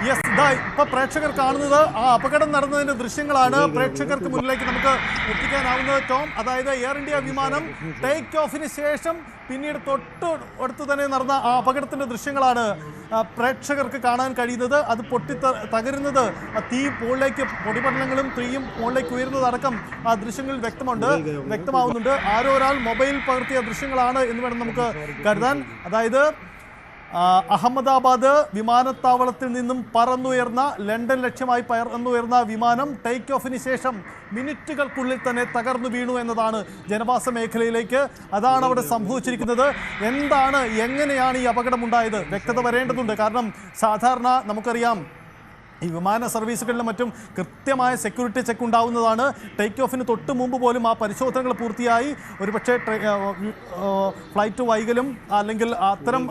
Yes, ഇതാ ഇപ്പൊ പ്രേക്ഷകർ കാണുന്നത് ആ അപകടം നടന്നതിന്റെ ദൃശ്യങ്ങളാണ് പ്രേക്ഷകർക്ക് മുന്നിലേക്ക് നമുക്ക് എത്തിക്കാനാവുന്നത് ടോം. അതായത് എയർ ഇന്ത്യ വിമാനം ടേക്ക് ഓഫിന് ശേഷം പിന്നീട് തൊട്ട് അടുത്ത് തന്നെ നടന്ന ആ അപകടത്തിന്റെ ദൃശ്യങ്ങളാണ് പ്രേക്ഷകർക്ക് കാണാൻ കഴിയുന്നത്. അത് തകരുന്നത്, തീ മുകളിലേക്ക്, പൊടിപടലങ്ങളും തീയും മുകളിലേക്ക് ഉയരുന്നതടക്കം ആ ദൃശ്യങ്ങളിൽ വ്യക്തമാവുന്നുണ്ട്. ആരോ ഒരാൾ മൊബൈൽ പകർത്തിയ ദൃശ്യങ്ങളാണ് എന്ന് വേണം നമുക്ക് കരുതാൻ. അതായത് അഹമ്മദാബാദ് വിമാനത്താവളത്തിൽ നിന്നും പറന്നുയർന്ന, ലണ്ടൻ ലക്ഷ്യമായി പറന്നുയർന്ന വിമാനം ടേക്ക് ഓഫിന് ശേഷം മിനിറ്റുകൾക്കുള്ളിൽ തന്നെ തകർന്നു വീണു എന്നതാണ് ജനവാസ മേഖലയിലേക്ക്. അതാണ് അവിടെ സംഭവിച്ചിരിക്കുന്നത്. എന്താണ്, എങ്ങനെയാണ് ഈ അപകടമുണ്ടായത്? വ്യക്തത വരേണ്ടതുണ്ട്. കാരണം സാധാരണ നമുക്കറിയാം ഈ വിമാന സർവീസുകളിലും മറ്റും കൃത്യമായ സെക്യൂരിറ്റി ചെക്ക് ഉണ്ടാവുന്നതാണ്. ടേക്ക് ഓഫിന് തൊട്ട് മുമ്പ് പോലും ആ പരിശോധനകൾ പൂർത്തിയായി ഒരുപക്ഷെ ഫ്ലൈറ്റ് വൈകലും അല്ലെങ്കിൽ അത്തരം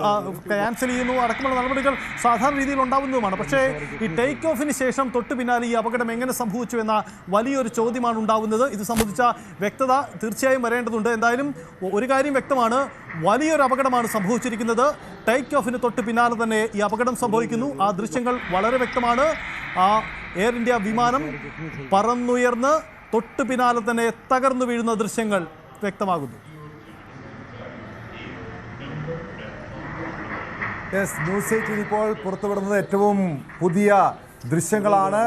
ക്യാൻസൽ ചെയ്യുന്നു അടക്കമുള്ള നടപടികൾ സാധാരണ രീതിയിൽ ഉണ്ടാവുന്നതുമാണ്. പക്ഷേ ഈ ടേക്ക് ഓഫിന് ശേഷം തൊട്ട് പിന്നാലെ ഈ അപകടം എങ്ങനെ സംഭവിച്ചു എന്ന വലിയൊരു ചോദ്യമാണ് ഉണ്ടാവുന്നത്. ഇത് സംബന്ധിച്ച വ്യക്തത തീർച്ചയായും വരേണ്ടതുണ്ട്. എന്തായാലും ഒരു കാര്യം വ്യക്തമാണ്, വലിയൊരു അപകടമാണ് സംഭവിച്ചിരിക്കുന്നത്. ടേക്ക് ഓഫിന് തൊട്ട് പിന്നാലെ തന്നെ ഈ അപകടം സംഭവിക്കുന്നു. ആ ദൃശ്യങ്ങൾ വളരെ വ്യക്തമാണ്. ആ എയർ ഇന്ത്യ വിമാനം പറന്നുയർന്ന് തൊട്ട് പിന്നാലെ തന്നെ തകർന്നു വീഴുന്ന ദൃശ്യങ്ങൾ വ്യക്തമാകുന്നു. ന്യൂസ് 18 ഇപ്പോൾ പുറത്തുവിടുന്നത് ഏറ്റവും പുതിയ ദൃശ്യങ്ങളാണ്.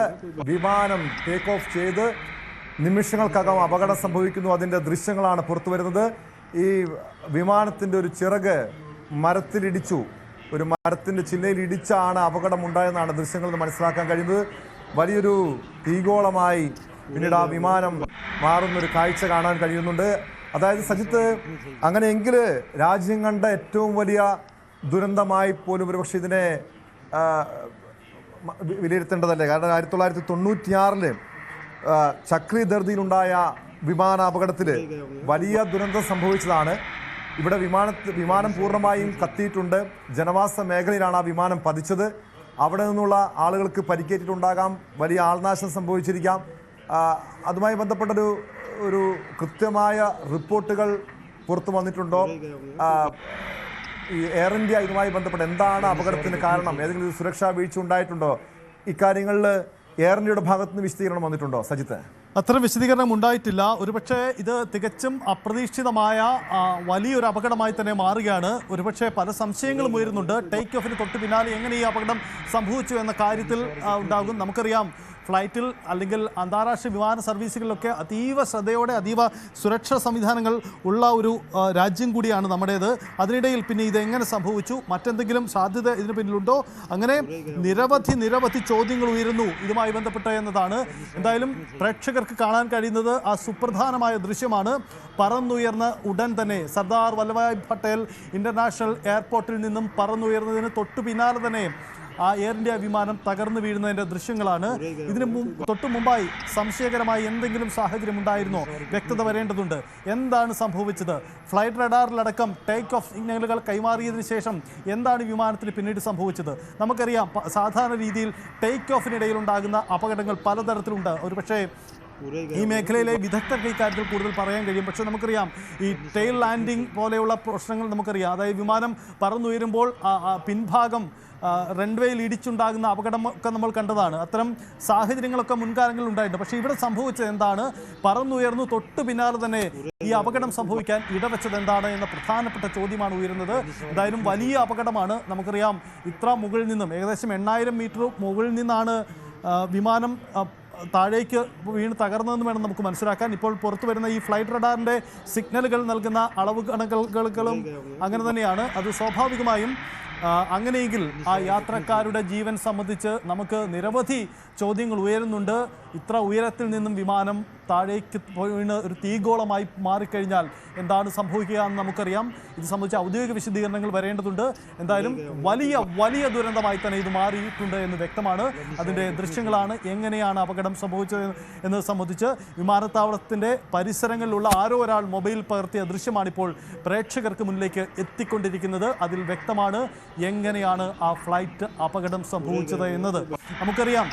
വിമാനം ടേക്ക് ഓഫ് ചെയ്ത് നിമിഷങ്ങൾക്കകം അപകടം സംഭവിക്കുന്നു. അതിൻ്റെ ദൃശ്യങ്ങളാണ് പുറത്തു വരുന്നത്. ഈ വിമാനത്തിൻ്റെ ഒരു ചിറക് മരത്തിലിടിച്ചു, ഒരു മരത്തിൻ്റെ ചില്ലയിൽ ഇടിച്ചാണ് അപകടം ഉണ്ടായെന്നാണ് ദൃശ്യങ്ങളിൽ നിന്ന് മനസ്സിലാക്കാൻ കഴിയുന്നത്. വലിയൊരു തീഗോളമായി പിന്നീട് ആ വിമാനം മാറുന്നൊരു കാഴ്ച കാണാൻ കഴിയുന്നുണ്ട്. അതായത് സജിത്ത്, അങ്ങനെയെങ്കിൽ രാജ്യം കണ്ട ഏറ്റവും വലിയ ദുരന്തമായി പോലും ഒരുപക്ഷെ ഇതിനെ വിലയിരുത്തേണ്ടതല്ലേ? കാരണം 1996 ചക്രി ധർദിയിലുണ്ടായ വിമാനാപകടത്തിൽ വലിയ ദുരന്തം സംഭവിച്ചതാണ്. ഇവിടെ വിമാനം പൂർണ്ണമായും കത്തിയിട്ടുണ്ട്. ജനവാസ മേഖലയിലാണ് ആ വിമാനം പതിച്ചത്. അവിടെ നിന്നുള്ള ആളുകൾക്ക് പരിക്കേറ്റിട്ടുണ്ടാകാം, വലിയ ആൾനാശം സംഭവിച്ചിരിക്കാം. അതുമായി ബന്ധപ്പെട്ടൊരു കൃത്യമായ റിപ്പോർട്ടുകൾ പുറത്തു വന്നിട്ടുണ്ടോ? ഈ എയർ ഇന്ത്യ ഇതുമായി ബന്ധപ്പെട്ട് എന്താണ് അപകടത്തിന് കാരണം? ഏതെങ്കിലും ഒരു സുരക്ഷാ വീഴ്ച ഉണ്ടായിട്ടുണ്ടോ? ഇക്കാര്യങ്ങളിൽ എയർ ഇന്ത്യയുടെ ഭാഗത്ത് നിന്ന് വിശദീകരണം വന്നിട്ടുണ്ടോ സജിത്ത്? അത്തരം വിശദീകരണം ഉണ്ടായിട്ടില്ല. ഒരുപക്ഷെ ഇത് തികച്ചും അപ്രതീക്ഷിതമായ വലിയൊരു അപകടമായി തന്നെ മാറുകയാണ്. ഒരുപക്ഷെ പല സംശയങ്ങളും ഉയരുന്നുണ്ട്. ടേക്ക് ഓഫിന് തൊട്ട് പിന്നാലെ എങ്ങനെ ഈ അപകടം സംഭവിച്ചു എന്ന കാര്യത്തിൽ ഉണ്ടാകും. നമുക്കറിയാം, ഫ്ലൈറ്റിൽ അല്ലെങ്കിൽ അന്താരാഷ്ട്ര വിമാന സർവീസുകളിലൊക്കെ അതീവ ശ്രദ്ധയോടെ അതീവ സുരക്ഷാ സംവിധാനങ്ങൾ ഉള്ള ഒരു രാജ്യം കൂടിയാണ് നമ്മുടേത്. അതിനിടയിൽ പിന്നെ ഇത് എങ്ങനെ സംഭവിച്ചു, മറ്റെന്തെങ്കിലും സാധ്യത ഇതിന് പിന്നിലുണ്ടോ? അങ്ങനെ നിരവധി ചോദ്യങ്ങൾ ഉയരുന്നു ഇതുമായി ബന്ധപ്പെട്ട് എന്നതാണ്. എന്തായാലും പ്രേക്ഷകർക്ക് കാണാൻ കഴിയുന്നത് ആ സുപ്രധാനമായ ദൃശ്യമാണ്. പറന്നുയർന്ന ഉടൻ തന്നെ സർദാർ വല്ലഭായ് പട്ടേൽ ഇന്റർനാഷണൽ എയർപോർട്ടിൽ നിന്നും പറന്നുയർന്നതിന് തൊട്ടു പിന്നാലെ തന്നെ ആ എയർ ഇന്ത്യ വിമാനം തകർന്നു വീഴുന്നതിൻ്റെ ദൃശ്യങ്ങളാണ്. ഇതിന് തൊട്ടു മുമ്പായി സംശയകരമായി എന്തെങ്കിലും സാഹചര്യം ഉണ്ടായിരുന്നോ? വ്യക്തത വരേണ്ടതുണ്ട്. എന്താണ് സംഭവിച്ചത്? ഫ്ലൈറ്റ് റഡാറിലടക്കം ടേക്ക് ഓഫ് സിഗ്നലുകൾ കൈമാറിയതിനു ശേഷം എന്താണ് വിമാനത്തിന് പിന്നീട് സംഭവിച്ചത്? നമുക്കറിയാം, സാധാരണ രീതിയിൽ ടേക്ക് ഓഫിനിടയിൽ ഉണ്ടാകുന്ന അപകടങ്ങൾ പലതരത്തിലുണ്ട്. ഒരുപക്ഷേ ഈ മേഖലയിലെ വിദഗ്ധർക്ക് ഇക്കാര്യത്തിൽ കൂടുതൽ പറയാൻ കഴിയും. പക്ഷേ നമുക്കറിയാം, ഈ ടെയിൽ ലാൻഡിംഗ് പോലെയുള്ള പ്രശ്നങ്ങൾ നമുക്കറിയാം. അതായത് വിമാനം പറന്നുയരുമ്പോൾ പിൻഭാഗം റൺവേയിൽ ഇടിച്ചുണ്ടാകുന്ന അപകടമൊക്കെ നമ്മൾ കണ്ടതാണ്. അത്തരം സാഹചര്യങ്ങളൊക്കെ മുൻകാലങ്ങളിൽ ഉണ്ടായിട്ടുണ്ട്. പക്ഷേ ഇവിടെ സംഭവിച്ചത് എന്താണ്? പറന്നുയർന്നു തൊട്ടു പിന്നാലെ തന്നെ ഈ അപകടം സംഭവിക്കാൻ ഇടവെച്ചത് എന്താണ് എന്ന പ്രധാനപ്പെട്ട ചോദ്യമാണ് ഉയരുന്നത്. എന്തായാലും വലിയ അപകടമാണ്. നമുക്കറിയാം, ഇത്ര മുകളിൽ നിന്നും ഏകദേശം 8000 മീറ്റർ മുകളിൽ നിന്നാണ് വിമാനം താഴേക്ക് വീണ് തകർന്നതെന്ന് വേണം നമുക്ക് മനസ്സിലാക്കാൻ. ഇപ്പോൾ പുറത്തു വരുന്ന ഈ ഫ്ലൈറ്റ് റഡാറിൻ്റെ സിഗ്നലുകൾ നൽകുന്ന അളവ് കണക്കുകളും അങ്ങനെ തന്നെയാണ്. അത് സ്വാഭാവികമായും അങ്ങനെയെങ്കിൽ ആ യാത്രക്കാരുടെ ജീവൻ സംബന്ധിച്ച് നമുക്ക് നിരവധി ചോദ്യങ്ങൾ ഉയരുന്നുണ്ട്. ഇത്ര ഉയരത്തിൽ നിന്നും വിമാനം താഴേക്ക് വീണ് ഒരു തീഗോളമായി മാറിക്കഴിഞ്ഞാൽ എന്താണ് സംഭവിക്കുക എന്ന് നമുക്കറിയാം. ഇത് സംബന്ധിച്ച ഔദ്യോഗിക വിശദീകരണങ്ങൾ വരേണ്ടതുണ്ട്. എന്തായാലും വലിയ ദുരന്തമായി തന്നെ ഇത് മാറിയിട്ടുണ്ട് എന്ന് വ്യക്തമാണ്. അതിൻ്റെ ദൃശ്യങ്ങളാണ്. എങ്ങനെയാണ് അപകടം സംഭവിച്ചത് എന്നത് സംബന്ധിച്ച് വിമാനത്താവളത്തിൻ്റെ പരിസരങ്ങളിലുള്ള ആരോ ഒരാൾ മൊബൈൽ പകർത്തിയ ദൃശ്യമാണിപ്പോൾ പ്രേക്ഷകർക്ക് മുന്നിലേക്ക് എത്തിക്കൊണ്ടിരിക്കുന്നത്. അതിൽ വ്യക്തമാണ് എങ്ങനെയാണ് ആ ഫ്ലൈറ്റ് അപകടം സംഭവിച്ചത് എന്നത്. നമുക്കറിയാം,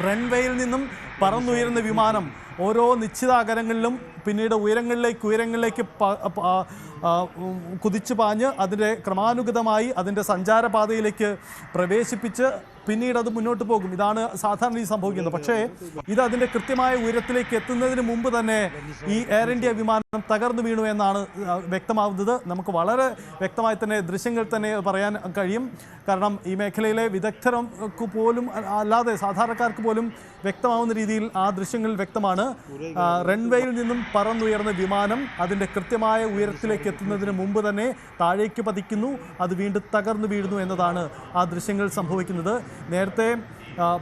റൺവേയിൽ നിന്നും പറന്നുയരുന്ന വിമാനം ഓരോ നിശ്ചിത അകലങ്ങളിലും പിന്നീട് ഉയരങ്ങളിലേക്ക് കുതിച്ചു പാഞ്ഞ് അതിൻ്റെ ക്രമാനുഗതമായി അതിൻ്റെ സഞ്ചാരപാതയിലേക്ക് പ്രവേശിപ്പിച്ച് പിന്നീട് അത് മുന്നോട്ട് പോകും. ഇതാണ് സാധാരണ സംഭവിക്കുന്നത്. പക്ഷേ ഇത് അതിൻ്റെ കൃത്യമായ ഉയരത്തിലേക്ക് എത്തുന്നതിന് മുമ്പ് തന്നെ ഈ എയർ ഇന്ത്യ വിമാനം തകർന്നു വീണു എന്നാണ് വ്യക്തമാവുന്നത്. നമുക്ക് വളരെ വ്യക്തമായി തന്നെ ദൃശ്യങ്ങൾ തന്നെ പറയാൻ കഴിയും. കാരണം ഈ മേഖലയിലെ വിദഗ്ധർക്ക് പോലും അല്ലാതെ സാധാരണക്കാർക്ക് പോലും വ്യക്തമാവുന്ന രീതിയിൽ ആ ദൃശ്യങ്ങൾ വ്യക്തമാണ്. റൺവേയിൽ നിന്നും പറന്നുയർന്ന വിമാനം അതിൻ്റെ കൃത്യമായ ഉയരത്തിലേക്ക് എത്തുന്നതിന് മുമ്പ് തന്നെ താഴേക്ക് പതിക്കുന്നു, അത് വീണ്ടും തകർന്നു വീഴുന്നു എന്നതാണ് ആ ദൃശ്യങ്ങൾ സംഭവിക്കുന്നത്. നേരത്തെ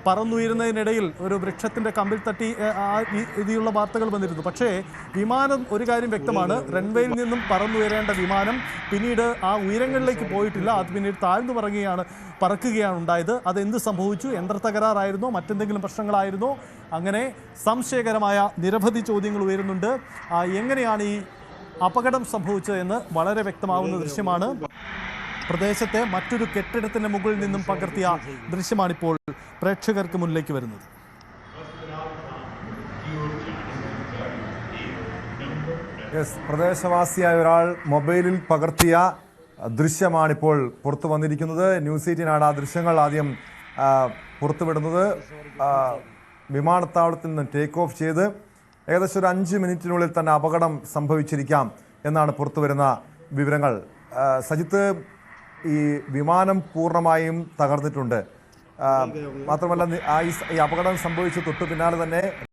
പറന്നുയരുന്നതിനിടയിൽ ഒരു വൃക്ഷത്തിൻ്റെ കമ്പിൽ തട്ടി രീതിയിലുള്ള വാർത്തകൾ വന്നിരുന്നു. പക്ഷേ വിമാനം ഒരു കാര്യം വ്യക്തമാണ്, റൺവേയിൽ നിന്നും പറന്നുയരേണ്ട വിമാനം പിന്നീട് ആ ഉയരങ്ങളിലേക്ക് പോയിട്ടില്ല, അത് പിന്നീട് താഴ്ന്നു പറക്കുകയാണ് ഉണ്ടായത്. അതെന്ത് സംഭവിച്ചു? യന്ത്ര തകരാറായിരുന്നോ, മറ്റെന്തെങ്കിലും പ്രശ്നങ്ങളായിരുന്നോ? അങ്ങനെ സംശയകരമായ നിരവധി ചോദ്യങ്ങൾ ഉയരുന്നുണ്ട്. എങ്ങനെയാണ് ഈ അപകടം സംഭവിച്ചത് എന്ന് വളരെ വ്യക്തമാവുന്ന ദൃശ്യമാണ്. പ്രദേശത്തെ മറ്റൊരു കെട്ടിടത്തിന്റെ മുകളിൽ നിന്നും പകർത്തിയ ദൃശ്യമാണിപ്പോൾ പ്രേക്ഷകർക്ക് മുന്നിലേക്ക് വരുന്നത്. പ്രദേശവാസിയായ ഒരാൾ മൊബൈലിൽ പകർത്തിയ ദൃശ്യമാണിപ്പോൾ പുറത്തു വന്നിരിക്കുന്നത്. ന്യൂസ് 18 ആ ദൃശ്യങ്ങൾ ആദ്യം പുറത്തുവിടുന്നത്. വിമാനത്താവളത്തിൽ നിന്ന് ടേക്ക് ഓഫ് ചെയ്ത് ഏകദേശം ഒരു 5 മിനിറ്റിനുള്ളിൽ തന്നെ അപകടം സംഭവിച്ചിരിക്കാം എന്നാണ് പുറത്തു വരുന്ന വിവരങ്ങൾ. സജിത്ത്, ഈ വിമാനം പൂർണ്ണമായും തകർന്നിട്ടുണ്ട്. മാത്രമല്ല ഈ അപകടം സംഭവിച്ച തൊട്ടു പിന്നാലെ തന്നെ